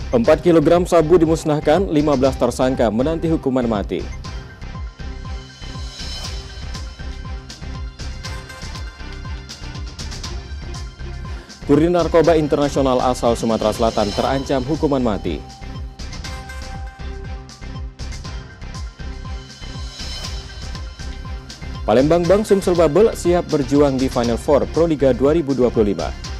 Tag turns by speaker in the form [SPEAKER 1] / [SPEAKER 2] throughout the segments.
[SPEAKER 1] 4 kg sabu dimusnahkan, 15 tersangka menanti hukuman mati. Kurir narkoba internasional asal Sumatera Selatan terancam hukuman mati. Palembang Bank Sumsel Babel siap berjuang di Final Four Proliga 2025.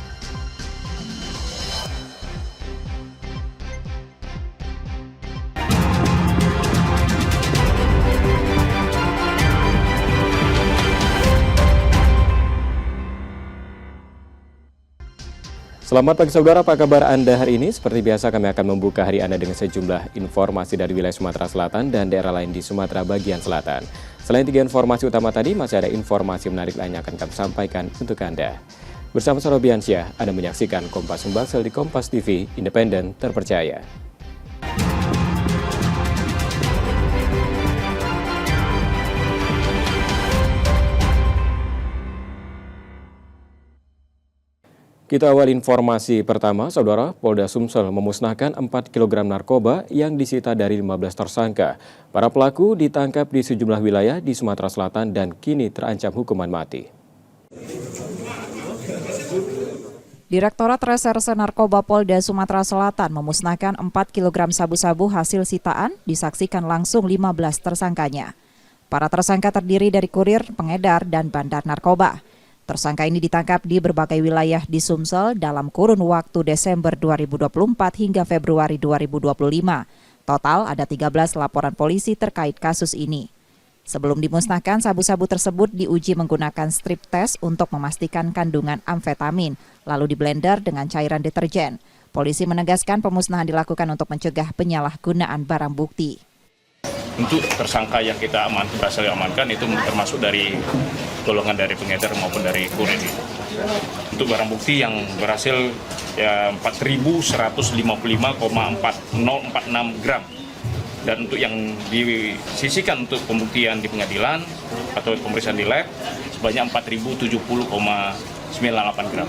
[SPEAKER 1] Selamat pagi saudara, apa kabar Anda hari ini? Seperti biasa kami akan membuka hari Anda dengan sejumlah informasi dari wilayah Sumatera Selatan dan daerah lain di Sumatera bagian selatan. Selain 3 informasi utama tadi, masih ada informasi menarik lainnya akan kami sampaikan untuk Anda. Bersama saya Robiansyah, Anda menyaksikan Kompas Sumbaksel di Kompas TV, independen, terpercaya. Kita awal informasi pertama, Saudara. Polda Sumsel memusnahkan 4 kg narkoba yang disita dari 15 tersangka. Para pelaku ditangkap di sejumlah wilayah di Sumatera Selatan dan kini terancam hukuman mati.
[SPEAKER 2] Direktorat Reserse Narkoba Polda Sumatera Selatan memusnahkan 4 kg sabu-sabu hasil sitaan, disaksikan langsung 15 tersangkanya. Para tersangka terdiri dari kurir, pengedar, dan bandar narkoba. Tersangka ini ditangkap di berbagai wilayah di Sumsel dalam kurun waktu Desember 2024 hingga Februari 2025. Total ada 13 laporan polisi terkait kasus ini. Sebelum dimusnahkan, sabu-sabu tersebut diuji menggunakan strip test untuk memastikan kandungan amfetamin, lalu diblender dengan cairan deterjen. Polisi menegaskan pemusnahan dilakukan untuk mencegah penyalahgunaan barang bukti.
[SPEAKER 3] Untuk tersangka yang kita berhasil amankan itu termasuk dari golongan dari pengedar maupun dari kurir. Untuk barang bukti yang berhasil 4.155,4046 gram. Dan untuk yang disisikan untuk pembuktian di pengadilan atau pemeriksaan di lab sebanyak 4.070,98 gram.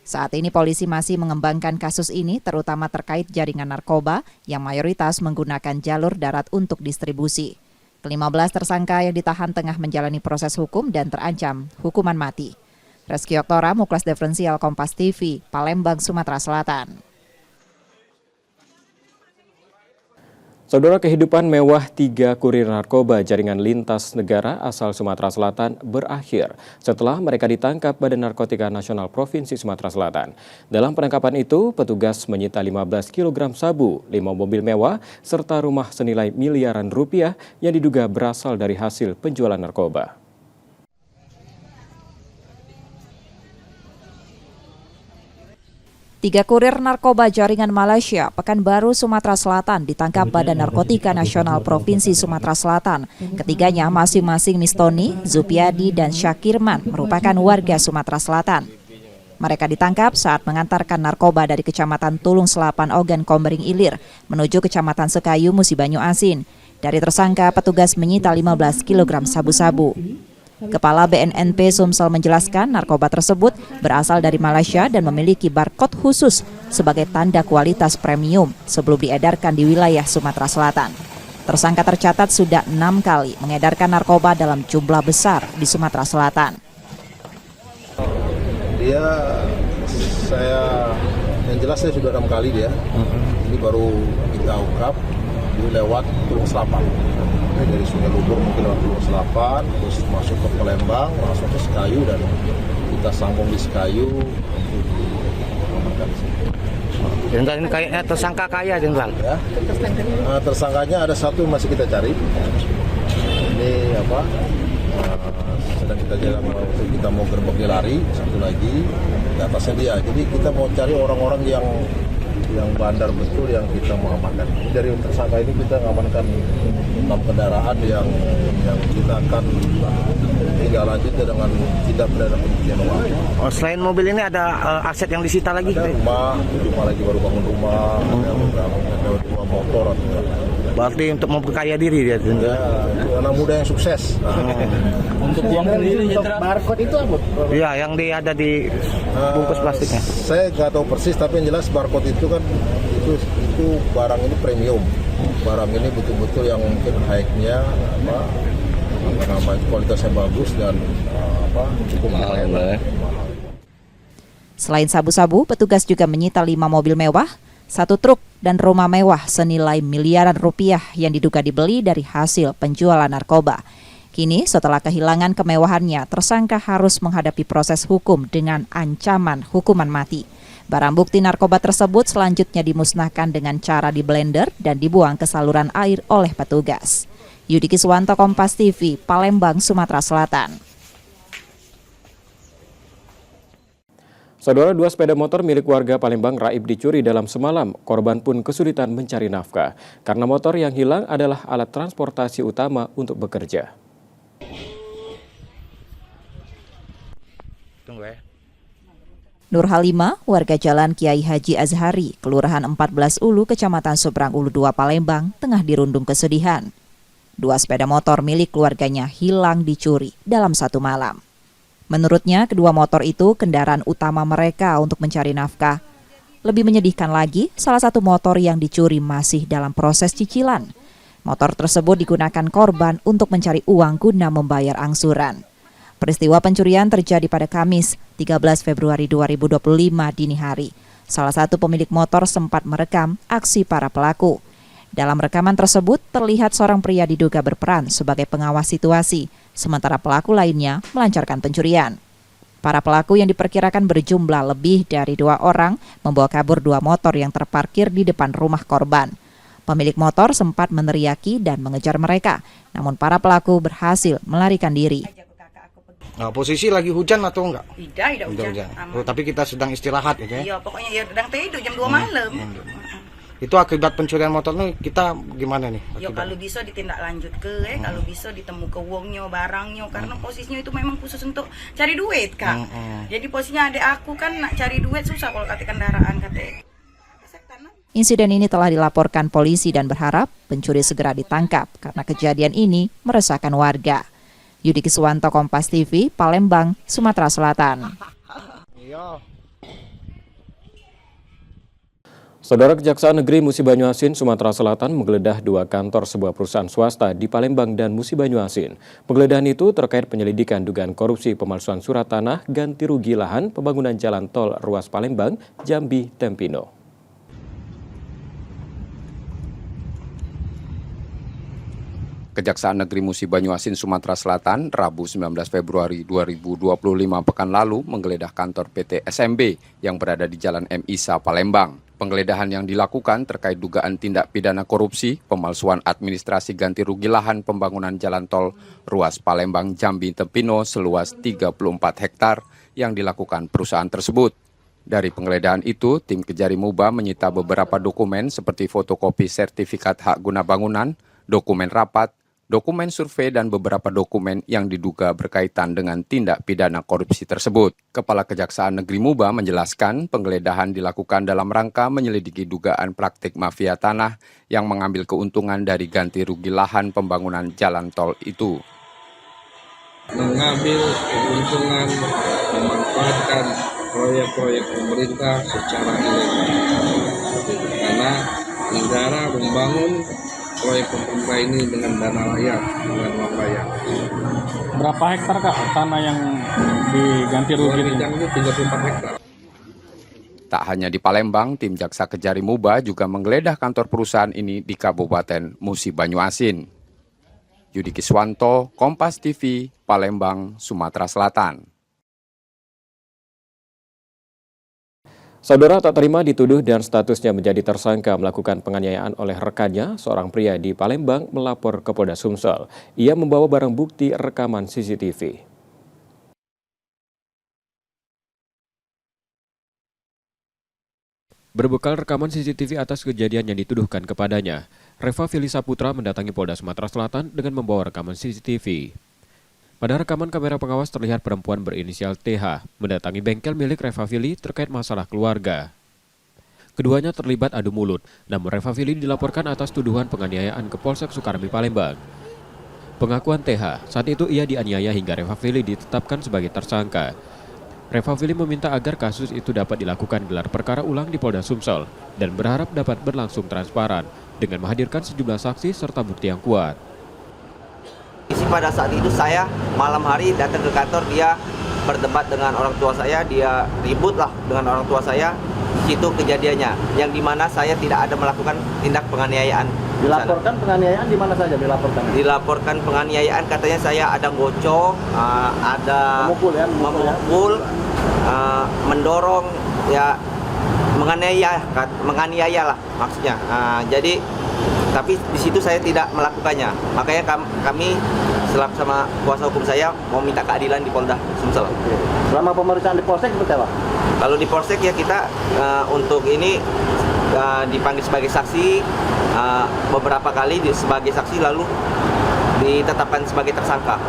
[SPEAKER 2] Saat ini polisi masih mengembangkan kasus ini terutama terkait jaringan narkoba yang mayoritas menggunakan jalur darat untuk distribusi. Ke-15 tersangka yang ditahan tengah menjalani proses hukum dan terancam hukuman mati. Reski Oktora, Muklas Diferensial Kompas TV, Palembang, Sumatera Selatan.
[SPEAKER 1] Saudara, kehidupan mewah 3 kurir narkoba jaringan lintas negara asal Sumatera Selatan berakhir setelah mereka ditangkap Badan Narkotika Nasional Provinsi Sumatera Selatan. Dalam penangkapan itu, petugas menyita 15 kg sabu, 5 mobil mewah, serta rumah senilai miliaran rupiah yang diduga berasal dari hasil penjualan narkoba.
[SPEAKER 2] Tiga kurir narkoba jaringan Malaysia, Pekanbaru, Sumatera Selatan ditangkap Badan Narkotika Nasional Provinsi Sumatera Selatan. Ketiganya masing-masing Mistoni, Zupiadi, dan Syakirman merupakan warga Sumatera Selatan. Mereka ditangkap saat mengantarkan narkoba dari Kecamatan Tulung Selapan, Ogan Kombering Ilir menuju Kecamatan Sekayu, Musi Banyu Asin. Dari tersangka, petugas menyita 15 kg sabu-sabu. Kepala BNNP Sumsel menjelaskan narkoba tersebut berasal dari Malaysia dan memiliki barcode khusus sebagai tanda kualitas premium sebelum diedarkan di wilayah Sumatera Selatan. Tersangka tercatat sudah 6 kali mengedarkan narkoba dalam jumlah besar di Sumatera Selatan.
[SPEAKER 4] Yang jelas saya sudah 6 kali dia. Ini baru kita ungkap lewat Tulung Selapan. Dari Sungai Lugur mungkin lewat Tulung Selapan, terus masuk ke Palembang, masuk ke Sekayu, dan kita sambung di Sekayu untuk diamankan.
[SPEAKER 5] Jenderal, ini kayaknya tersangka kaya, Jenderal.
[SPEAKER 4] Ya. Tersangkanya ada satu yang masih kita cari. Ini sedang kita jaga, kita mau gerbek dia lari, satu lagi di atasnya dia. Jadi kita mau cari orang-orang yang bandar betul yang kita mau amankan. Dari tersangka ini kita mengamankan 6 kendaraan yang kita akan tinggal lanjutnya dengan tindak pidana pencucian uang.
[SPEAKER 5] Oh, selain mobil ini ada aset yang disita lagi?
[SPEAKER 4] Ada rumah lagi baru bangun rumah, ada 2 motor.
[SPEAKER 5] Berarti untuk memperkaya diri dia?
[SPEAKER 4] Ya, anak muda yang sukses.
[SPEAKER 6] Untuk uang sendiri, barcode itu apa?
[SPEAKER 5] Iya, yang ada di bungkus plastiknya.
[SPEAKER 4] Saya nggak tahu persis, tapi yang jelas barcode itu kan itu barang ini premium. Barang ini betul-betul yang mungkin high-nya kualitasnya bagus dan cukup mahal.
[SPEAKER 2] Selain sabu-sabu, petugas juga menyita 5 mobil mewah, 1 truk, dan rumah mewah senilai miliaran rupiah yang diduga dibeli dari hasil penjualan narkoba. Kini, setelah kehilangan kemewahannya, tersangka harus menghadapi proses hukum dengan ancaman hukuman mati. Barang bukti narkoba tersebut selanjutnya dimusnahkan dengan cara diblender dan dibuang ke saluran air oleh petugas. Yudi Kiswanto, Kompas TV, Palembang, Sumatera Selatan.
[SPEAKER 1] Saudara, 2 sepeda motor milik warga Palembang raib dicuri dalam semalam. Korban pun kesulitan mencari nafkah karena motor yang hilang adalah alat transportasi utama untuk bekerja.
[SPEAKER 2] Nur Halimah, warga Jalan Kiai Haji Azhari, Kelurahan 14 Ulu, Kecamatan Seberang Ulu 2, Palembang, tengah dirundung kesedihan. 2 sepeda motor milik keluarganya hilang dicuri dalam 1 malam. Menurutnya, kedua motor itu kendaraan utama mereka untuk mencari nafkah. Lebih menyedihkan lagi, salah satu motor yang dicuri masih dalam proses cicilan. Motor tersebut digunakan korban untuk mencari uang guna membayar angsuran. Peristiwa pencurian terjadi pada Kamis, 13 Februari 2025 dini hari. Salah satu pemilik motor sempat merekam aksi para pelaku. Dalam rekaman tersebut, terlihat seorang pria diduga berperan sebagai pengawas situasi, sementara pelaku lainnya melancarkan pencurian. Para pelaku yang diperkirakan berjumlah lebih dari 2 orang membawa kabur 2 motor yang terparkir di depan rumah korban. Pemilik motor sempat meneriaki dan mengejar mereka, namun para pelaku berhasil melarikan diri.
[SPEAKER 5] Nah, posisi lagi hujan atau enggak?
[SPEAKER 7] Tidak hujan.
[SPEAKER 5] Oh, tapi kita sedang istirahat ya?
[SPEAKER 7] Iya, pokoknya ya sedang tidur jam 2 malam.
[SPEAKER 5] Itu akibat pencurian motor nih kita gimana nih?
[SPEAKER 7] Ya kalau bisa ditindaklanjut kalau bisa ditemu ke uangnya, barangnya, karena posisinya itu memang khusus untuk cari duit, Kak. Jadi posisinya adik aku kan nak cari duit susah kalau kata kendaraan kata.
[SPEAKER 2] Insiden ini telah dilaporkan polisi dan berharap pencuri segera ditangkap karena kejadian ini meresahkan warga. Yudi Kiswanto, Kompas TV, Palembang, Sumatera Selatan.
[SPEAKER 1] Saudara, Kejaksaan Negeri Musi Banyuasin, Sumatera Selatan menggeledah 2 kantor sebuah perusahaan swasta di Palembang dan Musi Banyuasin. Penggeledahan itu terkait penyelidikan dugaan korupsi pemalsuan surat tanah ganti rugi lahan pembangunan jalan tol ruas Palembang, Jambi, Tempino.
[SPEAKER 8] Kejaksaan Negeri Musi Banyuasin, Sumatera Selatan, Rabu 19 Februari 2025 pekan lalu menggeledah kantor PT SMB yang berada di Jalan M. Isa, Palembang. Penggeledahan yang dilakukan terkait dugaan tindak pidana korupsi, pemalsuan administrasi ganti rugi lahan pembangunan jalan tol ruas Palembang, Jambi, Tempino seluas 34 hektar yang dilakukan perusahaan tersebut. Dari penggeledahan itu, tim Kejari Muba menyita beberapa dokumen seperti fotokopi sertifikat hak guna bangunan, dokumen rapat, dokumen survei, dan beberapa dokumen yang diduga berkaitan dengan tindak pidana korupsi tersebut. Kepala Kejaksaan Negeri Muba menjelaskan penggeledahan dilakukan dalam rangka menyelidiki dugaan praktik mafia tanah yang mengambil keuntungan dari ganti rugi lahan pembangunan jalan tol itu.
[SPEAKER 9] Mengambil keuntungan, memanfaatkan proyek-proyek pemerintah secara ilegal. Karena negara membangun proyek pemerintah ini dengan dana rakyat, dengan uang rakyat.
[SPEAKER 6] Berapa hektar, Kak, tanah yang diganti rugi?
[SPEAKER 9] Yang itu 34 hektar.
[SPEAKER 8] Tak hanya di Palembang, tim Jaksa Kejari Muba juga menggeledah kantor perusahaan ini di Kabupaten Musi Banyuasin. Yudi Kiswanto, Kompas TV, Palembang, Sumatera Selatan.
[SPEAKER 1] Saudara, tak terima dituduh dan statusnya menjadi tersangka melakukan penganiayaan oleh rekannya, seorang pria di Palembang melapor ke Polda Sumsel. Ia membawa barang bukti rekaman CCTV. Berbekal rekaman CCTV atas kejadian yang dituduhkan kepadanya, Reva Filisa Putra mendatangi Polda Sumatera Selatan dengan membawa rekaman CCTV. Pada rekaman kamera pengawas terlihat perempuan berinisial TH mendatangi bengkel milik Reva Fili terkait masalah keluarga. Keduanya terlibat adu mulut, namun Reva Fili dilaporkan atas tuduhan penganiayaan ke Polsek Sukarmi, Palembang. Pengakuan TH, saat itu ia dianiaya hingga Reva Fili ditetapkan sebagai tersangka. Revavili meminta agar kasus itu dapat dilakukan gelar perkara ulang di Polda Sumsel dan berharap dapat berlangsung transparan dengan menghadirkan sejumlah saksi serta bukti yang kuat.
[SPEAKER 5] Pada saat itu saya malam hari datang ke kantor, dia berdebat dengan orang tua saya, dia ribut lah dengan orang tua saya. Itu kejadiannya, yang dimana saya tidak ada melakukan tindak penganiayaan.
[SPEAKER 10] Dilaporkan penganiayaan di mana saja dilaporkan?
[SPEAKER 5] Dilaporkan penganiayaan, katanya saya ada gocok, ada memukul, mendorong, ya menganiaya lah maksudnya. Jadi tapi di situ saya tidak melakukannya. Makanya kami selaku sama kuasa hukum saya mau minta keadilan di Polda Sumsel.
[SPEAKER 10] Selama pemeriksaan di Polsek seperti apa?
[SPEAKER 5] Kalau di Polsek ya kita untuk ini dipanggil sebagai saksi beberapa kali sebagai saksi, lalu ditetapkan sebagai tersangka.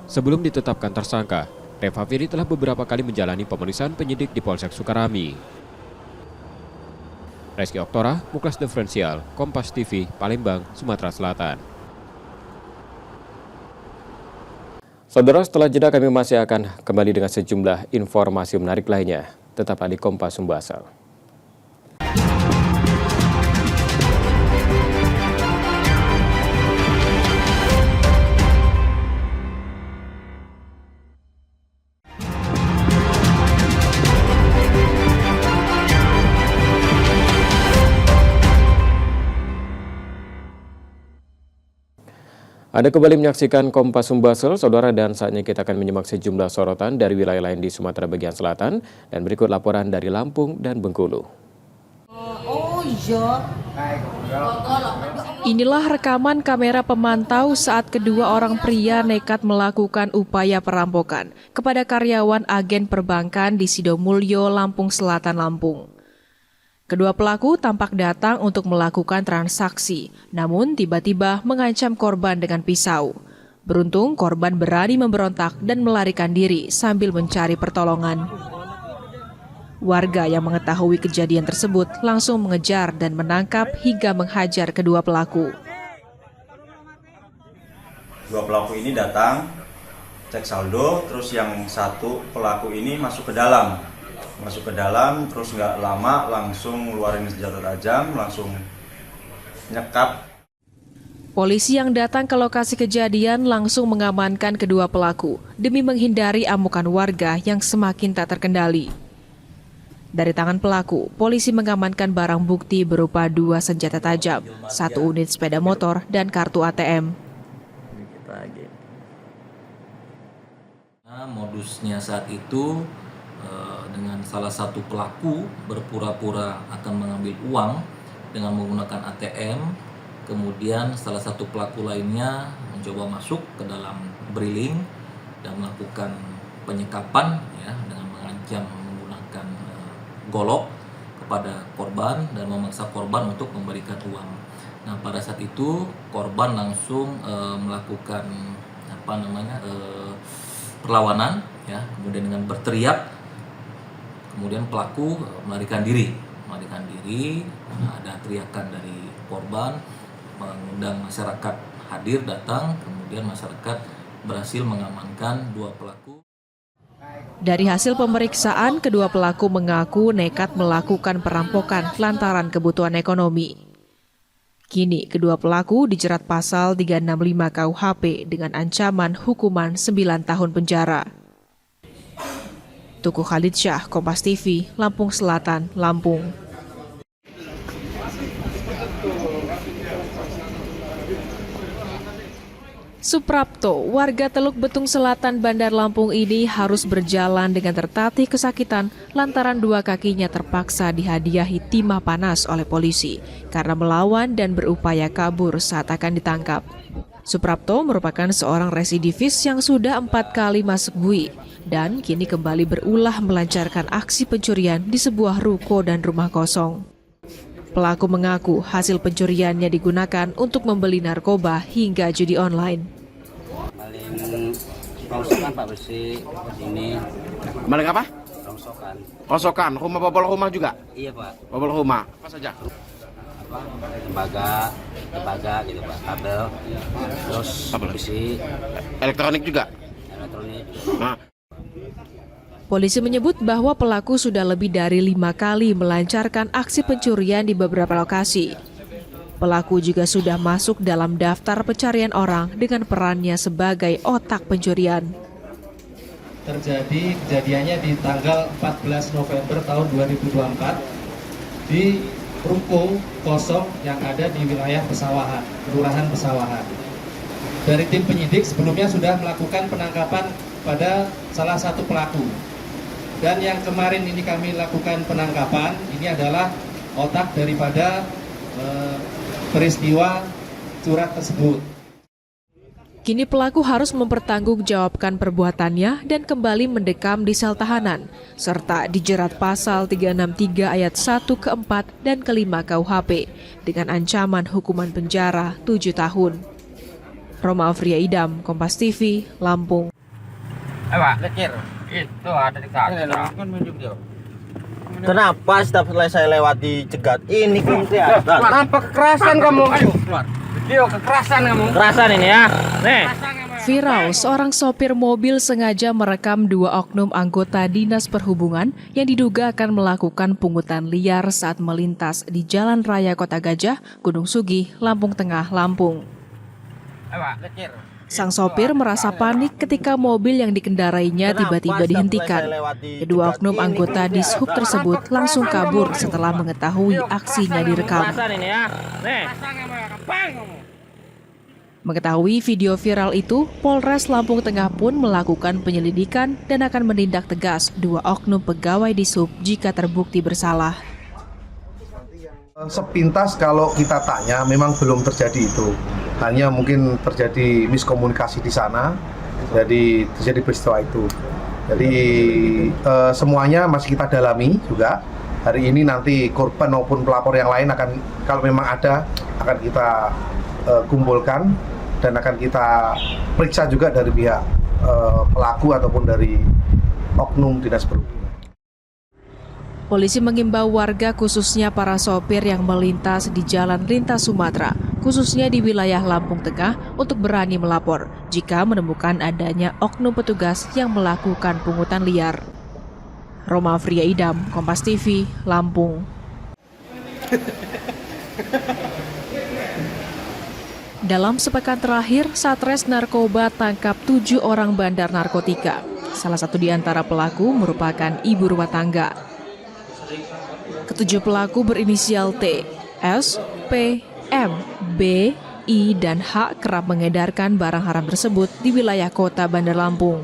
[SPEAKER 1] Sebelum ditetapkan tersangka, Revavili telah beberapa kali menjalani pemeriksaan penyidik di Polsek Sukarami. Reski Oktora, Muklas Diferensial, Kompas TV, Palembang, Sumatera Selatan. Saudara, setelah jeda kami masih akan kembali dengan sejumlah informasi menarik lainnya. Tetaplah di Kompas Sumbasel. Anda kembali menyaksikan Kompas Sumbasel, saudara, dan saatnya kita akan menyimak sejumlah sorotan dari wilayah lain di Sumatera bagian selatan. Dan berikut laporan dari Lampung dan Bengkulu.
[SPEAKER 11] Inilah rekaman kamera pemantau saat kedua orang pria nekat melakukan upaya perampokan kepada karyawan agen perbankan di Sidomulyo, Lampung Selatan, Lampung. Kedua pelaku tampak datang untuk melakukan transaksi, namun tiba-tiba mengancam korban dengan pisau. Beruntung korban berani memberontak dan melarikan diri sambil mencari pertolongan. Warga yang mengetahui kejadian tersebut langsung mengejar dan menangkap hingga menghajar kedua pelaku.
[SPEAKER 12] Dua pelaku ini datang, cek saldo, terus yang satu pelaku ini masuk ke dalam, terus nggak lama langsung ngeluarin senjata tajam, langsung nyekap.
[SPEAKER 11] Polisi yang datang ke lokasi kejadian langsung mengamankan kedua pelaku demi menghindari amukan warga yang semakin tak terkendali. Dari tangan pelaku, polisi mengamankan barang bukti berupa 2 senjata tajam, 1 unit sepeda motor, dan kartu ATM.
[SPEAKER 13] Modusnya saat itu dengan salah satu pelaku berpura-pura akan mengambil uang dengan menggunakan ATM, kemudian salah satu pelaku lainnya mencoba masuk ke dalam briling dan melakukan penyekapan ya, dengan mengancam menggunakan golok kepada korban dan memaksa korban untuk memberikan uang. Nah, pada saat itu korban langsung melakukan perlawanan ya, kemudian dengan berteriak. Kemudian pelaku melarikan diri. Ada teriakan dari korban, mengundang masyarakat hadir datang, kemudian masyarakat berhasil mengamankan 2 pelaku.
[SPEAKER 11] Dari hasil pemeriksaan, kedua pelaku mengaku nekat melakukan perampokan lantaran kebutuhan ekonomi. Kini, kedua pelaku dijerat pasal 365 KUHP dengan ancaman hukuman 9 tahun penjara. Tuku Khalid Syah, Kompas TV, Lampung Selatan, Lampung. Suprapto, warga Teluk Betung Selatan, Bandar Lampung ini harus berjalan dengan tertatih kesakitan lantaran 2 kakinya terpaksa dihadiahi timah panas oleh polisi karena melawan dan berupaya kabur saat akan ditangkap. Suprapto merupakan seorang residivis yang sudah 4 kali masuk bui dan kini kembali berulah melancarkan aksi pencurian di sebuah ruko dan rumah kosong. Pelaku mengaku hasil pencuriannya digunakan untuk membeli narkoba hingga judi online.
[SPEAKER 14] Paling rongsokan Pak bersih ini.
[SPEAKER 10] Maling apa?
[SPEAKER 14] Rongsokan.
[SPEAKER 10] Rongsokan, bobol rumah juga?
[SPEAKER 14] Iya Pak.
[SPEAKER 10] Bobol rumah, apa saja?
[SPEAKER 14] Tembaga gitu Pak, kabel, terus besi.
[SPEAKER 10] Elektronik juga?
[SPEAKER 14] Elektronik juga.
[SPEAKER 10] Nah.
[SPEAKER 11] Polisi menyebut bahwa pelaku sudah lebih dari 5 kali melancarkan aksi pencurian di beberapa lokasi. Pelaku juga sudah masuk dalam daftar pencarian orang dengan perannya sebagai otak pencurian.
[SPEAKER 15] Terjadi kejadiannya di tanggal 14 November tahun 2024 di ruko kosong yang ada di wilayah Pesawahan, Kelurahan Pesawahan. Dari tim penyidik sebelumnya sudah melakukan penangkapan pada salah satu pelaku. Dan yang kemarin ini kami lakukan penangkapan, ini adalah otak daripada peristiwa surat tersebut.
[SPEAKER 11] Kini pelaku harus mempertanggungjawabkan perbuatannya dan kembali mendekam di sel tahanan, serta dijerat pasal 363 ayat 1 ke 4 dan ke 5 KUHP dengan ancaman hukuman penjara 7 tahun. Roma Afria Idam, Kompas TV, Lampung.
[SPEAKER 10] Itu ada di kaki. Kenapa setiap saya lewati cegat ini kelihatan? Nampak kekerasan kamu. Ayo keluar. Video kekerasan kamu. Kekerasan ini ya. Nih.
[SPEAKER 11] Viral, seorang sopir mobil sengaja merekam 2 oknum anggota Dinas Perhubungan yang diduga akan melakukan pungutan liar saat melintas di Jalan Raya Kota Gajah, Gunung Sugih, Lampung Tengah, Lampung. Sang sopir merasa panik ketika mobil yang dikendarainya tiba-tiba dihentikan. Kedua oknum anggota Dishub tersebut langsung kabur setelah mengetahui aksinya direkam. Mengetahui video viral itu, Polres Lampung Tengah pun melakukan penyelidikan dan akan menindak tegas 2 oknum pegawai Dishub jika terbukti bersalah.
[SPEAKER 16] Sepintas kalau kita tanya memang belum terjadi itu. Hanya mungkin terjadi miskomunikasi di sana, jadi terjadi peristiwa itu. Jadi semuanya masih kita dalami juga. Hari ini nanti korban maupun pelapor yang lain akan, kalau memang ada, akan kita kumpulkan dan akan kita periksa juga dari pihak pelaku ataupun dari oknum Dinas Perhubungan.
[SPEAKER 11] Polisi mengimbau warga khususnya para sopir yang melintas di jalan lintas Sumatera, khususnya di wilayah Lampung Tengah, untuk berani melapor jika menemukan adanya oknum petugas yang melakukan pungutan liar. Roma Afria Idam, Kompas TV, Lampung. Dalam sepekan terakhir, Satres Narkoba tangkap 7 orang bandar narkotika. Salah satu di antara pelaku merupakan ibu rumah tangga. Ketujuh pelaku berinisial T, S, P, M, B, I, dan H kerap mengedarkan barang haram tersebut di wilayah kota Bandar Lampung.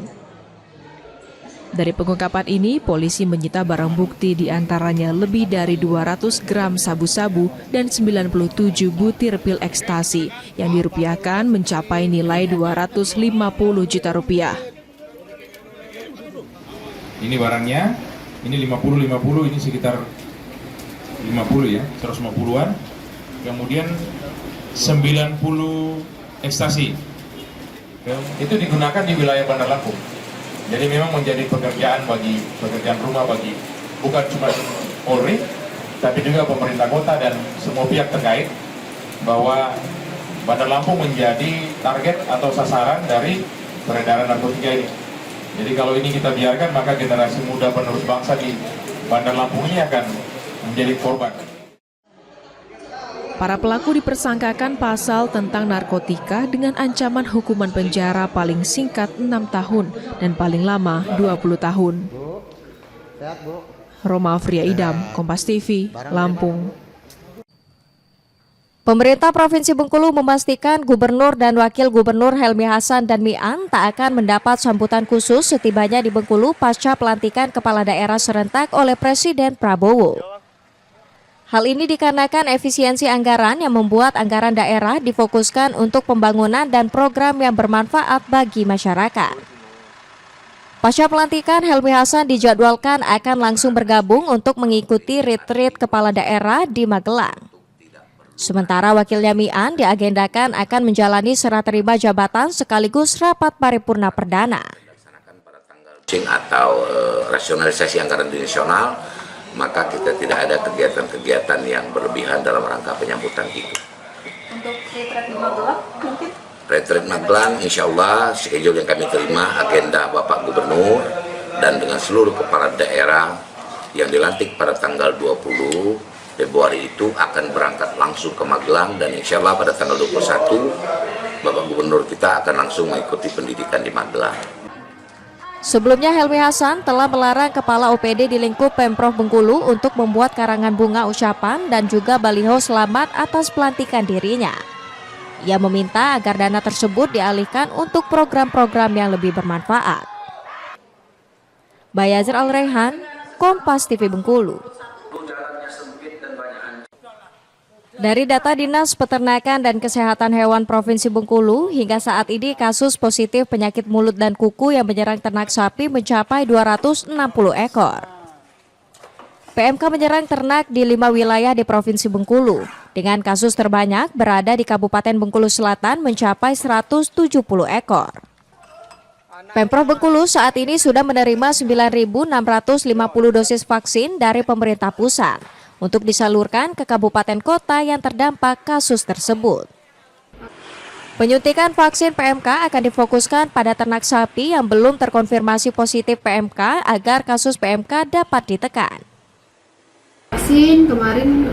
[SPEAKER 11] Dari pengungkapan ini, polisi menyita barang bukti diantaranya lebih dari 200 gram sabu-sabu dan 97 butir pil ekstasi yang dirupiahkan mencapai nilai 250 juta rupiah.
[SPEAKER 17] Ini barangnya, ini 50, ini sekitar 50 ya, 150-an. Kemudian 90 ekstasi. Itu digunakan di wilayah Bandar Lampung. Jadi memang menjadi pekerjaan rumah bagi bukan cuma Polri, tapi juga pemerintah kota dan semua pihak terkait, bahwa Bandar Lampung menjadi target atau sasaran dari peredaran narkotika ini. Jadi kalau ini kita biarkan, maka generasi muda penerus bangsa di Bandar Lampung ini akan menjadi korban.
[SPEAKER 11] Para pelaku dipersangkakan pasal tentang narkotika dengan ancaman hukuman penjara paling singkat 6 tahun dan paling lama 20 tahun. Roma Afria Idam, Kompas TV, Lampung.
[SPEAKER 18] Pemerintah Provinsi Bengkulu memastikan Gubernur dan Wakil Gubernur Helmi Hasan dan Mi'an tak akan mendapat sambutan khusus setibanya di Bengkulu pasca pelantikan kepala daerah serentak oleh Presiden Prabowo. Hal ini dikarenakan efisiensi anggaran yang membuat anggaran daerah difokuskan untuk pembangunan dan program yang bermanfaat bagi masyarakat. Pasca pelantikan, Helmi Hasan dijadwalkan akan langsung bergabung untuk mengikuti retreat kepala daerah di Magelang. Sementara wakilnya Mi'an diagendakan akan menjalani serah terima jabatan sekaligus rapat paripurna perdana.
[SPEAKER 19] Atau rasionalisasi anggaran nasional, maka kita tidak ada kegiatan-kegiatan yang berlebihan dalam rangka penyambutan itu.
[SPEAKER 18] Untuk retreat di Magelang mungkin?
[SPEAKER 19] Retreat Magelang, insya Allah schedule yang kami terima, agenda Bapak Gubernur, dan dengan seluruh kepala daerah yang dilantik pada tanggal 20 Februari itu akan berangkat langsung ke Magelang, dan insya Allah pada tanggal 21 Bapak Gubernur kita akan langsung mengikuti pendidikan di Magelang.
[SPEAKER 18] Sebelumnya Helmi Hasan telah melarang kepala OPD di lingkup Pemprov Bengkulu untuk membuat karangan bunga ucapan dan juga baliho selamat atas pelantikan dirinya. Ia meminta agar dana tersebut dialihkan untuk program-program yang lebih bermanfaat. Bayazir Al-Rehan, Kompas TV Bengkulu. Dari data Dinas Peternakan dan Kesehatan Hewan Provinsi Bengkulu, hingga saat ini kasus positif penyakit mulut dan kuku yang menyerang ternak sapi mencapai 260 ekor. PMK menyerang ternak di 5 wilayah di Provinsi Bengkulu, dengan kasus terbanyak berada di Kabupaten Bengkulu Selatan mencapai 170 ekor. Pemprov Bengkulu saat ini sudah menerima 9.650 dosis vaksin dari pemerintah pusat untuk disalurkan ke kabupaten kota yang terdampak kasus tersebut. Penyuntikan vaksin PMK akan difokuskan pada ternak sapi yang belum terkonfirmasi positif PMK agar kasus PMK dapat ditekan.
[SPEAKER 20] Vaksin kemarin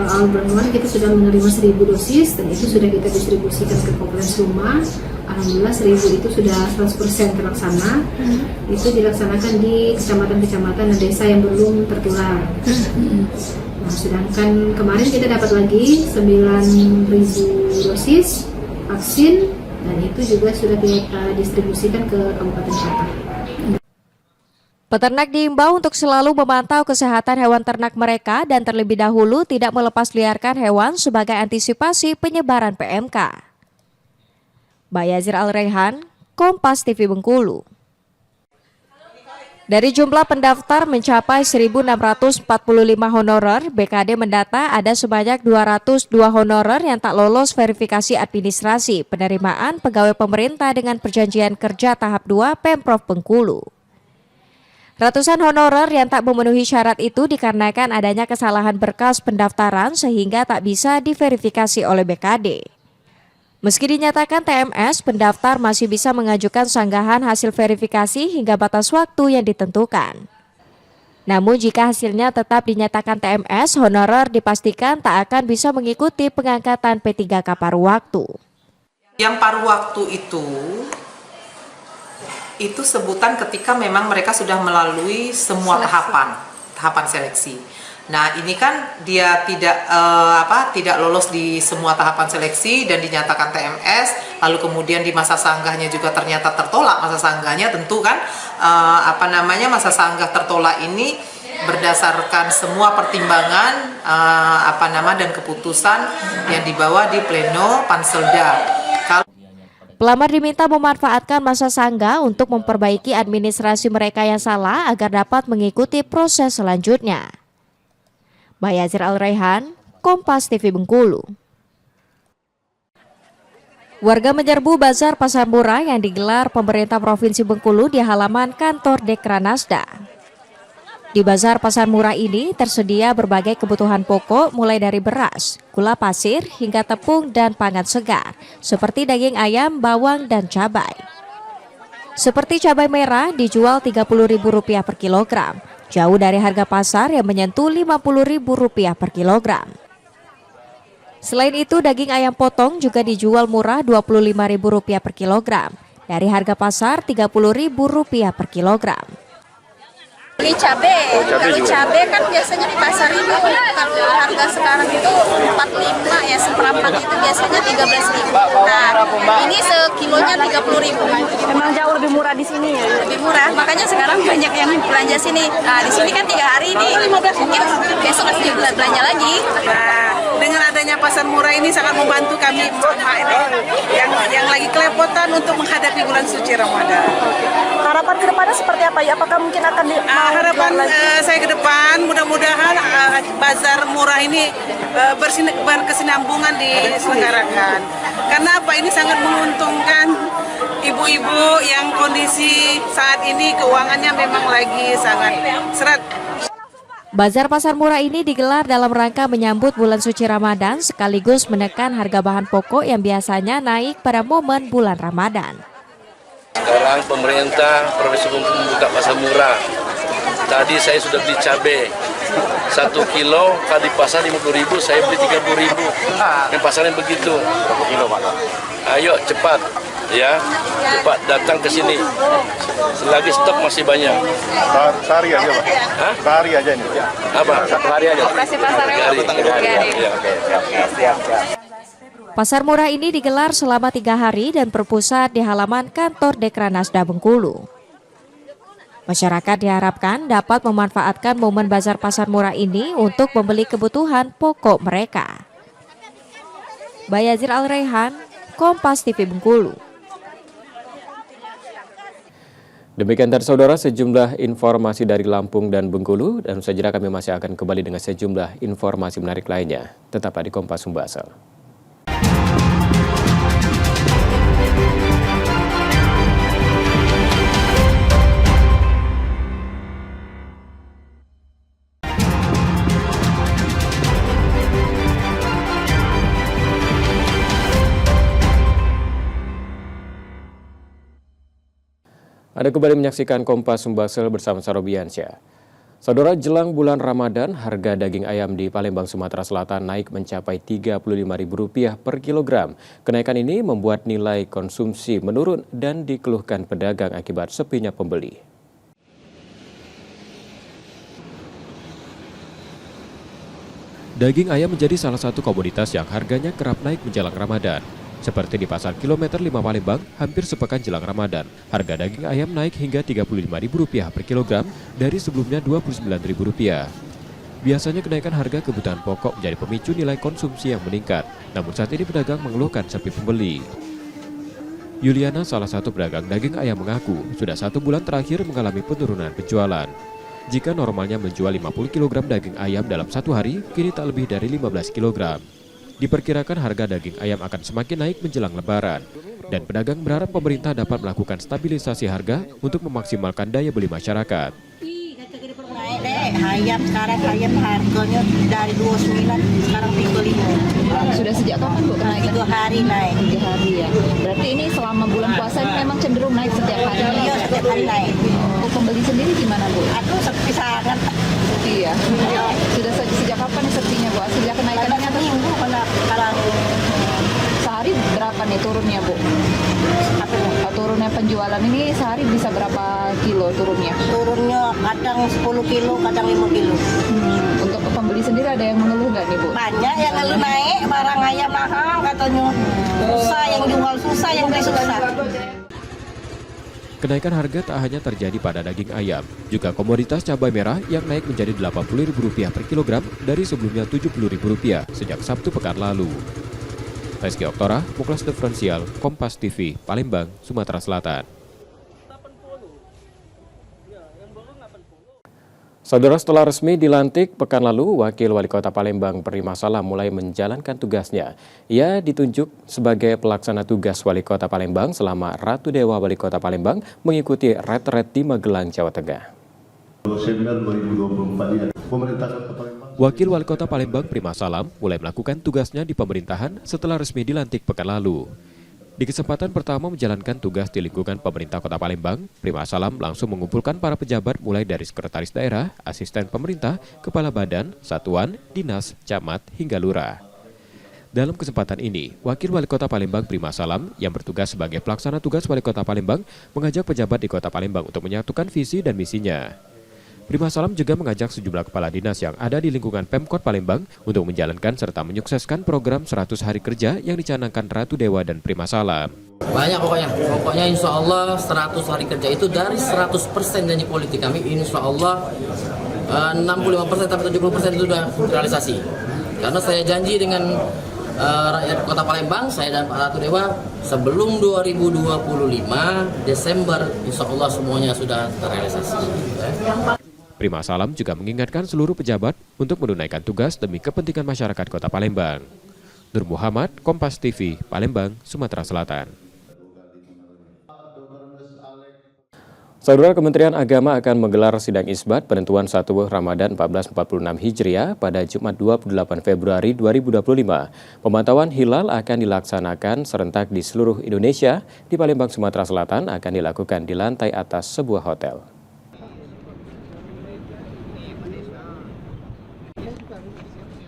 [SPEAKER 20] awal bulan kita sudah menerima 1.000 dosis dan itu sudah kita distribusikan ke Kompleks Rumah. Alhamdulillah 1.000 itu sudah 100% terlaksana. Itu dilaksanakan di kecamatan-kecamatan dan desa yang belum tertular. Nah, sedangkan kemarin kita dapat lagi 9.000 dosis vaksin dan itu juga sudah kita distribusikan ke kabupaten kota.
[SPEAKER 18] Peternak diimbau untuk selalu memantau kesehatan hewan ternak mereka dan terlebih dahulu tidak melepas liarkan hewan sebagai antisipasi penyebaran PMK. Bayazir Al-Rehan, Kompas TV Bengkulu. Dari jumlah pendaftar mencapai 1.645 honorer, BKD mendata ada sebanyak 202 honorer yang tak lolos verifikasi administrasi penerimaan pegawai pemerintah dengan perjanjian kerja tahap 2 Pemprov Bengkulu. Ratusan honorer yang tak memenuhi syarat itu dikarenakan adanya kesalahan berkas pendaftaran sehingga tak bisa diverifikasi oleh BKD. Meski dinyatakan TMS, pendaftar masih bisa mengajukan sanggahan hasil verifikasi hingga batas waktu yang ditentukan. Namun jika hasilnya tetap dinyatakan TMS, honorer dipastikan tak akan bisa mengikuti pengangkatan P3K paruh waktu.
[SPEAKER 21] Yang paruh waktu itu sebutan ketika memang mereka sudah melalui semua tahapan seleksi. Nah, ini kan dia tidak lolos di semua tahapan seleksi dan dinyatakan TMS, lalu kemudian di masa sanggahnya juga ternyata tertolak masa sanggahnya, tentu kan masa sanggah tertolak ini berdasarkan semua pertimbangan dan keputusan yang dibawa di pleno Panselda.
[SPEAKER 18] Pelamar diminta memanfaatkan masa sanggah untuk memperbaiki administrasi mereka yang salah agar dapat mengikuti proses selanjutnya. Bayazir Al-Rehan, Kompas TV Bengkulu. Warga menyerbu bazar pasar murah yang digelar pemerintah Provinsi Bengkulu di halaman kantor Dekranasda. Di bazar pasar murah ini tersedia berbagai kebutuhan pokok mulai dari beras, gula pasir, hingga tepung dan pangan segar, seperti daging ayam, bawang, dan cabai. Seperti cabai merah dijual Rp30.000 per kilogram, jauh dari harga pasar yang menyentuh Rp50.000 per kilogram. Selain itu, daging ayam potong juga dijual murah Rp25.000 per kilogram, dari harga pasar Rp30.000 per kilogram.
[SPEAKER 22] Ini cabai, kalau cabai kan biasanya di pasar ini kalau harga sekarang itu 45 ya, seperempat itu biasanya 13.000. Nah, ini sekilonya 30.000.
[SPEAKER 23] Memang jauh lebih murah di sini ya?
[SPEAKER 22] Lebih murah, makanya sekarang banyak yang belanja sini. Nah, di sini kan 3 hari ini, mungkin besok pasti belanja lagi.
[SPEAKER 23] Nah, dengan adanya pasar murah ini sangat membantu kami yang lagi kelepotan untuk menghadapi bulan suci Ramadan. Harapan ke depannya seperti apa ya? Apakah mungkin akan harapan saya ke depan mudah-mudahan bazar murah ini berkesinambungan diselenggarakan. Karena apa, ini sangat menguntungkan ibu-ibu yang kondisi saat ini keuangannya memang lagi sangat seret.
[SPEAKER 18] Bazar pasar murah ini digelar dalam rangka menyambut bulan suci Ramadan sekaligus menekan harga bahan pokok yang biasanya naik pada momen bulan Ramadan.
[SPEAKER 3] Sekarang pemerintah Provinsi Bengkulu membuka pasar murah. Tadi saya sudah beli cabai 1 kilo, kalau di pasar 50.000, saya beli 30.000. Yang pasarnya begitu. Berapa kilo Pak? Ayo cepat, ya, cepat datang ke sini. Selagi stok masih banyak.
[SPEAKER 16] Sehari aja Pak?
[SPEAKER 3] Hah?
[SPEAKER 16] Sehari aja ini.
[SPEAKER 3] Apa? 1 hari aja.
[SPEAKER 22] Operasi pasarnya
[SPEAKER 18] Pasar murah ini digelar selama 3 hari dan berpusat di halaman kantor Dekranasda Bengkulu. Masyarakat diharapkan dapat memanfaatkan momen bazar pasar murah ini untuk membeli kebutuhan pokok mereka. Bayazir Al-Rehan, Kompas TV Bengkulu.
[SPEAKER 1] Demikian tadi saudara sejumlah informasi dari Lampung dan Bengkulu, dan sejenak kami masih akan kembali dengan sejumlah informasi menarik lainnya. Tetap di Kompas Sumbasel. Anda kembali menyaksikan Kompas Sumbasel bersama Sarobiansyah. Saudara, jelang bulan Ramadan, harga daging ayam di Palembang, Sumatera Selatan naik mencapai Rp35.000 per kilogram. Kenaikan ini membuat nilai konsumsi menurun dan dikeluhkan pedagang akibat sepinya pembeli. Daging ayam menjadi salah satu komoditas yang harganya kerap naik menjelang Ramadan. Seperti di pasar kilometer 5 Palembang, hampir sepekan jelang Ramadan, harga daging ayam naik hingga Rp35.000 per kilogram dari sebelumnya Rp29.000. Biasanya kenaikan harga kebutuhan pokok menjadi pemicu nilai konsumsi yang meningkat, namun saat ini pedagang mengeluhkan sepi pembeli. Yuliana, salah satu pedagang daging ayam, mengaku sudah 1 bulan terakhir mengalami penurunan penjualan. Jika normalnya menjual 50 kg daging ayam dalam 1 hari, kini tak lebih dari 15 kg. Diperkirakan harga daging ayam akan semakin naik menjelang Lebaran, dan pedagang berharap pemerintah dapat melakukan stabilisasi harga untuk memaksimalkan daya beli masyarakat.
[SPEAKER 23] Ayam sekarang harganya dari 29 sekarang 35.
[SPEAKER 22] Sudah sejak kapan Bu kenaikan?
[SPEAKER 23] 3 hari naik.
[SPEAKER 22] 3 hari ya. Berarti ini selama bulan puasa ini memang cenderung naik setiap hari.
[SPEAKER 23] Iya, setiap hari naik.
[SPEAKER 22] Untuk pembeli sendiri gimana Bu?
[SPEAKER 23] Aduh, sepi sangat.
[SPEAKER 22] Sepi ya. Sudah sejak kapan sepinya Bu? Sejak kenaikannya atau
[SPEAKER 23] minggu kalau
[SPEAKER 22] sehari berapa nih turunnya Bu? Turunnya penjualan ini sehari bisa berapa kilo turunnya?
[SPEAKER 23] Turunnya kadang 10 kilo, kadang 5 kilo.
[SPEAKER 22] Untuk pembeli sendiri ada yang mengeluh nggak nih Bu?
[SPEAKER 23] Banyak yang ngeluh naik, barang ayam mahal katanya. Susah yang jual, susah yang beli susah.
[SPEAKER 1] Kenaikan harga tak hanya terjadi pada daging ayam, juga komoditas cabai merah yang naik menjadi Rp80.000 per kilogram dari sebelumnya Rp70.000 sejak Sabtu pekan lalu. Rizky Oktora, Muklas Diferensial, Kompas TV, Palembang, Sumatera Selatan. Saudara, setelah resmi dilantik pekan lalu, Wakil Wali Kota Palembang Prima Salam mulai menjalankan tugasnya. Ia ditunjuk sebagai pelaksana tugas Wali Kota Palembang selama Ratu Dewa Wali Kota Palembang mengikuti retret di Magelang, Jawa Tengah. Wakil Wali Kota Palembang Prima Salam mulai melakukan tugasnya di pemerintahan setelah resmi dilantik pekan lalu. Di kesempatan pertama menjalankan tugas di lingkungan pemerintah Kota Palembang, Prima Salam langsung mengumpulkan para pejabat mulai dari sekretaris daerah, asisten pemerintah, kepala badan, satuan, dinas, camat, hingga lurah. Dalam kesempatan ini, Wakil Wali Kota Palembang Prima Salam yang bertugas sebagai pelaksana tugas Wali Kota Palembang mengajak pejabat di Kota Palembang untuk menyatukan visi dan misinya. Prima Salam juga mengajak sejumlah kepala dinas yang ada di lingkungan Pemkot Palembang untuk menjalankan serta menyukseskan program 100 hari kerja yang dicanangkan Ratu Dewa dan Prima Salam.
[SPEAKER 4] Banyak pokoknya insya Allah 100 hari kerja itu dari 100% janji politik kami, insya Allah 65% sampai 70% itu sudah realisasi. Karena saya janji dengan rakyat Kota Palembang, saya dan Pak Ratu Dewa, sebelum 2025 Desember insya Allah semuanya sudah terrealisasi.
[SPEAKER 1] Prima Salam juga mengingatkan seluruh pejabat untuk menunaikan tugas demi kepentingan masyarakat Kota Palembang. Nur Muhammad, Kompas TV, Palembang, Sumatera Selatan. Saudara, Kementerian Agama akan menggelar sidang isbat penentuan 1 Ramadan 1446 Hijriah pada Jumat 28 Februari 2025. Pemantauan hilal akan dilaksanakan serentak di seluruh Indonesia. Di Palembang, Sumatera Selatan akan dilakukan di lantai atas sebuah hotel.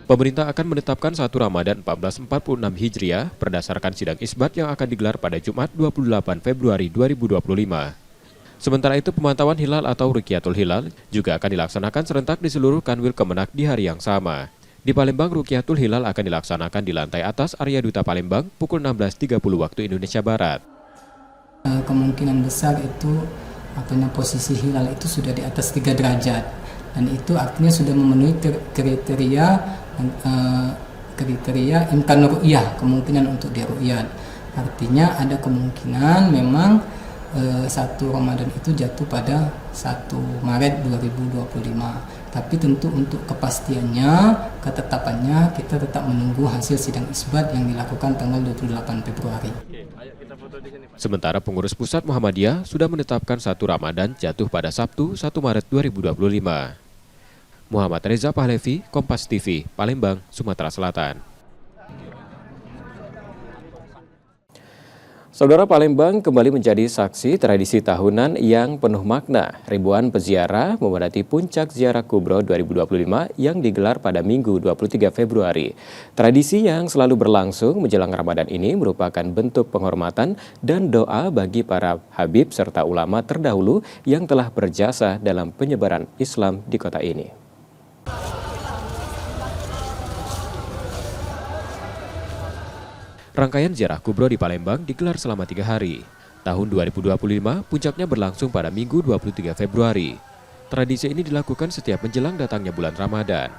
[SPEAKER 1] Pemerintah akan menetapkan 1 Ramadan 1446 Hijriah berdasarkan sidang isbat yang akan digelar pada Jumat 28 Februari 2025. Sementara itu, pemantauan hilal atau Ruqyatul Hilal juga akan dilaksanakan serentak di seluruh Kanwil Kemenak di hari yang sama. Di Palembang, Ruqyatul Hilal akan dilaksanakan di lantai atas area Duta Palembang pukul 16.30 waktu Indonesia Barat.
[SPEAKER 2] Kemungkinan besar itu posisi hilal itu sudah di atas 3 derajat. Dan itu artinya sudah memenuhi kriteria imkan ru'yah, kemungkinan untuk diru'yat. Artinya ada kemungkinan memang 1 Ramadan itu jatuh pada 1 Maret 2025. Tapi tentu untuk kepastiannya, ketetapannya kita tetap menunggu hasil sidang isbat yang dilakukan tanggal 28 Februari.
[SPEAKER 1] Sementara pengurus pusat Muhammadiyah sudah menetapkan 1 Ramadan jatuh pada Sabtu 1 Maret 2025. Muhammad Reza Pahlevi, Kompas TV, Palembang, Sumatera Selatan. Saudara, Palembang kembali menjadi saksi tradisi tahunan yang penuh makna. Ribuan peziarah memadati puncak ziarah kubro 2025 yang digelar pada Minggu 23 Februari. Tradisi yang selalu berlangsung menjelang Ramadan ini merupakan bentuk penghormatan dan doa bagi para habib serta ulama terdahulu yang telah berjasa dalam penyebaran Islam di kota ini. Rangkaian ziarah kubro di Palembang digelar selama 3 hari. Tahun 2025, puncaknya berlangsung pada Minggu 23 Februari. Tradisi ini dilakukan setiap menjelang datangnya bulan Ramadan.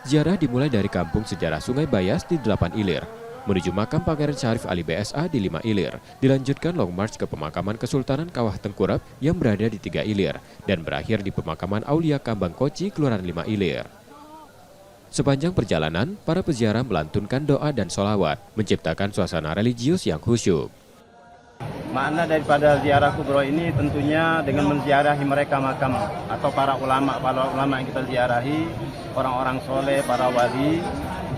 [SPEAKER 1] Ziarah dimulai dari kampung sejarah Sungai Bayas di 8 Ilir, menuju makam Pangeran Syarif Ali BSA di 5 Ilir, dilanjutkan long march ke pemakaman Kesultanan Kawah Tengkurap yang berada di 3 Ilir, dan berakhir di pemakaman Aulia Kambang Koci, Kelurahan 5 Ilir. Sepanjang perjalanan, para peziarah melantunkan doa dan sholawat, menciptakan suasana religius yang khusyuk.
[SPEAKER 10] Makna daripada ziarah kubro ini tentunya dengan menziarahi mereka makam atau para ulama yang kita ziarahi, orang-orang soleh, para wali,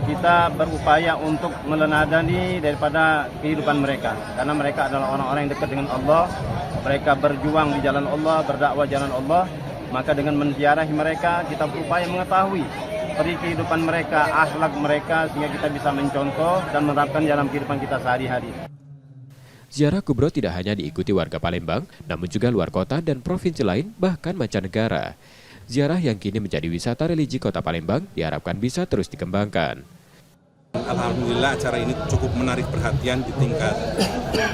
[SPEAKER 10] kita berupaya untuk meneladani daripada kehidupan mereka. Karena mereka adalah orang-orang yang dekat dengan Allah, mereka berjuang di jalan Allah, berdakwah jalan Allah, maka dengan menziarahi mereka kita berupaya mengetahui dari kehidupan mereka, akhlak mereka, sehingga kita bisa mencontoh dan menerapkan dalam kehidupan kita sehari-hari.
[SPEAKER 1] Ziarah kubro tidak hanya diikuti warga Palembang, namun juga luar kota dan provinsi lain, bahkan mancanegara. Ziarah yang kini menjadi wisata religi kota Palembang diharapkan bisa terus dikembangkan.
[SPEAKER 6] Alhamdulillah acara ini cukup menarik perhatian di tingkat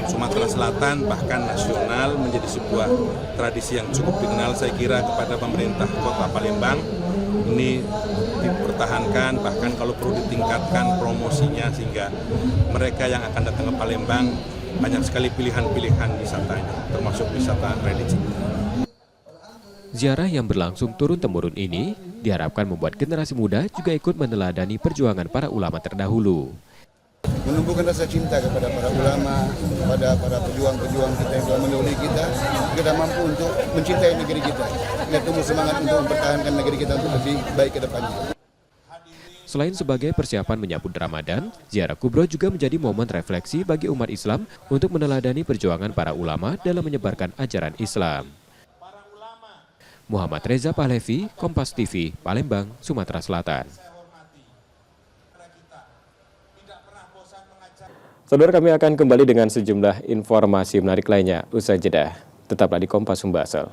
[SPEAKER 6] Sumatera Selatan, bahkan nasional, menjadi sebuah tradisi yang cukup dikenal saya kira kepada pemerintah kota Palembang. Ini dipertahankan, bahkan kalau perlu ditingkatkan promosinya sehingga mereka yang akan datang ke Palembang banyak sekali pilihan-pilihan wisatanya, termasuk wisata religi.
[SPEAKER 1] Ziarah yang berlangsung turun-temurun ini diharapkan membuat generasi muda juga ikut meneladani perjuangan para ulama terdahulu.
[SPEAKER 7] Menumbuhkan rasa cinta kepada para ulama, kepada para pejuang-pejuang kita yang telah mendahului kita mampu untuk mencintai negeri kita. Kita tumbuh semangat untuk mempertahankan negeri kita untuk lebih baik ke depannya.
[SPEAKER 1] Selain sebagai persiapan menyambut Ramadan, ziarah kubro juga menjadi momen refleksi bagi umat Islam untuk meneladani perjuangan para ulama dalam menyebarkan ajaran Islam. Muhammad Reza Pahlevi, Kompas TV, Palembang, Sumatera Selatan. Saudara, kami akan kembali dengan sejumlah informasi menarik lainnya usai jeda. Tetaplah di Kompas Sumbaksel.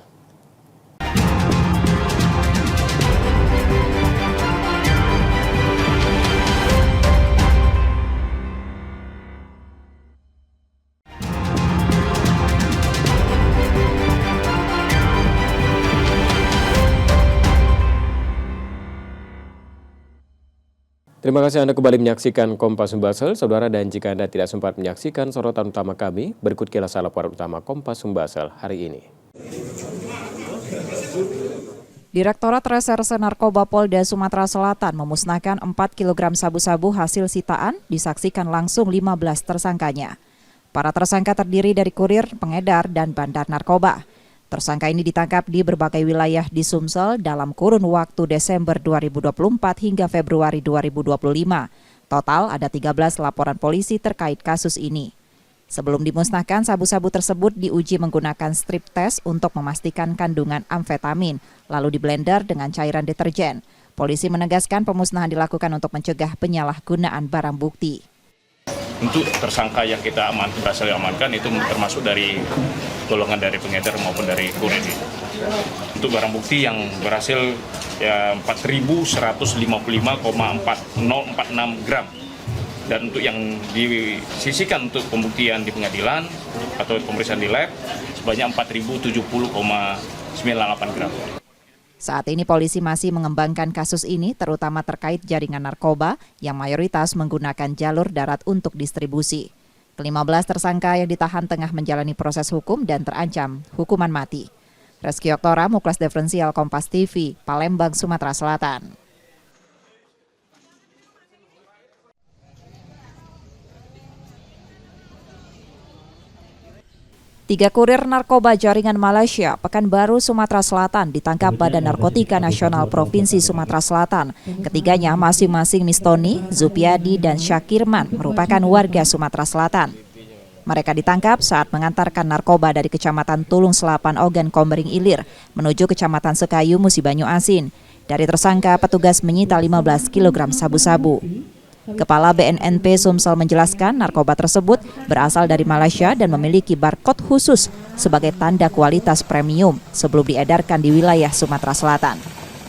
[SPEAKER 1] Terima kasih Anda kembali menyaksikan Kompas Sumbaksel, Saudara, dan jika Anda tidak sempat menyaksikan sorotan utama kami, berikut kilas laporan utama Kompas Sumbaksel hari ini.
[SPEAKER 24] Direktorat Reserse Narkoba Polda Sumatera Selatan memusnahkan 4 kg sabu-sabu hasil sitaan, disaksikan langsung 15 tersangkanya. Para tersangka terdiri dari kurir, pengedar, dan bandar narkoba. Tersangka ini ditangkap di berbagai wilayah di Sumsel dalam kurun waktu Desember 2024 hingga Februari 2025. Total ada 13 laporan polisi terkait kasus ini. Sebelum dimusnahkan, sabu-sabu tersebut diuji menggunakan strip test untuk memastikan kandungan amfetamin, lalu diblender dengan cairan deterjen. Polisi menegaskan pemusnahan dilakukan untuk mencegah penyalahgunaan barang bukti.
[SPEAKER 5] Untuk tersangka yang kita berhasil amankan itu termasuk dari golongan dari pengedar maupun dari kurir. Untuk barang bukti yang berhasil 4.155,4046 gram. Dan untuk yang disisikan untuk pembuktian di pengadilan atau pemeriksaan di lab sebanyak 4.070,98 gram.
[SPEAKER 24] Saat ini polisi masih mengembangkan kasus ini terutama terkait jaringan narkoba yang mayoritas menggunakan jalur darat untuk distribusi. Ke-15 tersangka yang ditahan tengah menjalani proses hukum dan terancam hukuman mati. Reski Oktora, Muklas Diferensial, Kompas TV, Palembang, Sumatera Selatan. Tiga kurir narkoba jaringan Malaysia, Pekanbaru, Sumatera Selatan ditangkap Badan Narkotika Nasional Provinsi Sumatera Selatan. Ketiganya masing-masing Mistoni, Zupiadi, dan Syakirman merupakan warga Sumatera Selatan. Mereka ditangkap saat mengantarkan narkoba dari Kecamatan Tulung Selapan, Ogan Komering Ilir menuju Kecamatan Sekayu, Musi Banyu Asin. Dari tersangka, petugas menyita 15 kg sabu-sabu. Kepala BNNP Sumsel menjelaskan narkoba tersebut berasal dari Malaysia dan memiliki barcode khusus sebagai tanda kualitas premium sebelum diedarkan di wilayah Sumatera Selatan.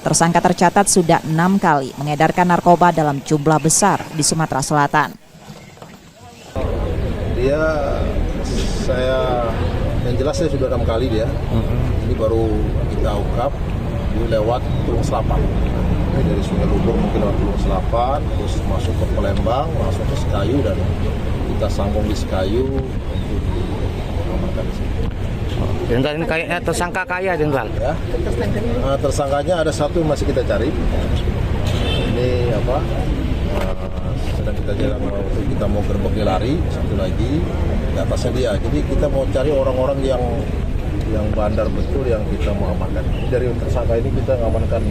[SPEAKER 24] Tersangka tercatat sudah 6 kali mengedarkan narkoba dalam jumlah besar di Sumatera Selatan.
[SPEAKER 16] Yang jelas saya sudah 6 kali dia. Ini baru kita ungkap lewat Tulung Selapan. Dari Sungai Lumpur mungkin lewat Tulung Selapan, terus masuk ke Palembang, masuk ke Sekayu, dan kita sambung di Sekayu untuk diamankan di sini.
[SPEAKER 14] Jenderal, ini kayaknya tersangka kaya, Jenderal.
[SPEAKER 16] Ya. Tersangkanya ada satu yang masih kita cari. Ini sedang kita jalan waktu kita mau gerbek lari, satu lagi di atasnya dia. Jadi kita mau cari orang-orang yang bandar betul yang kita mau amankan. Dari tersangka ini kita mengamankan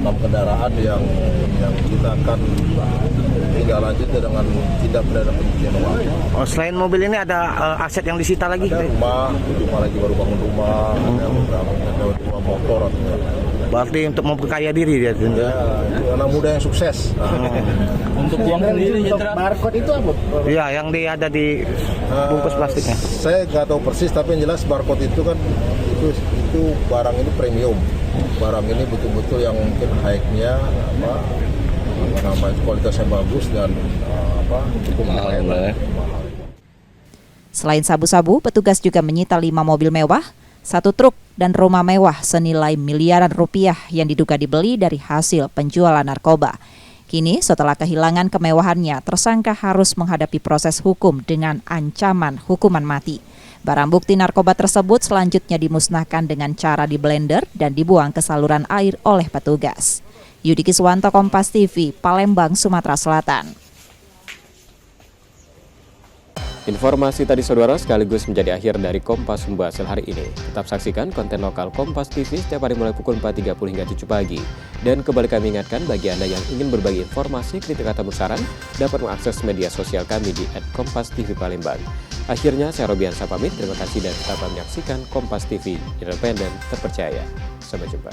[SPEAKER 16] 6 kendaraan yang kita akan tindak lanjut dengan tindak pidana pencucian uang.
[SPEAKER 14] Oh, selain mobil ini ada aset yang disita lagi?
[SPEAKER 16] Ada rumah lagi baru bangun rumah, ada 2 motor.
[SPEAKER 14] Berarti untuk memperkaya diri dia?
[SPEAKER 16] Ya, itu anak muda yang sukses.
[SPEAKER 14] Untuk uang sendiri, barcode itu apa? Iya, yang ada di bungkus plastiknya.
[SPEAKER 16] Saya nggak tahu persis, tapi yang jelas barcode itu kan itu barang ini premium. Barang ini betul-betul yang mungkin high-nya kualitasnya bagus dan cukup mahal.
[SPEAKER 24] Selain sabu-sabu, petugas juga menyita 5 mobil mewah, 1 truk dan rumah mewah senilai miliaran rupiah yang diduga dibeli dari hasil penjualan narkoba. Kini setelah kehilangan kemewahannya, tersangka harus menghadapi proses hukum dengan ancaman hukuman mati. Barang bukti narkoba tersebut selanjutnya dimusnahkan dengan cara diblender dan dibuang ke saluran air oleh petugas. Yudi Kiswanto, Kompas TV, Palembang, Sumatera Selatan.
[SPEAKER 1] Informasi tadi saudara sekaligus menjadi akhir dari Kompas Pembahasan hari ini. Tetap saksikan konten lokal Kompas TV setiap hari mulai pukul 4.30 hingga 7 pagi. Dan kembali kami ingatkan bagi Anda yang ingin berbagi informasi, kritik atau saran dapat mengakses media sosial kami di @kompas_tv_palembang. Akhirnya saya Robiansa pamit, terima kasih dan tetap menyaksikan Kompas TV, independen, terpercaya. Sampai jumpa.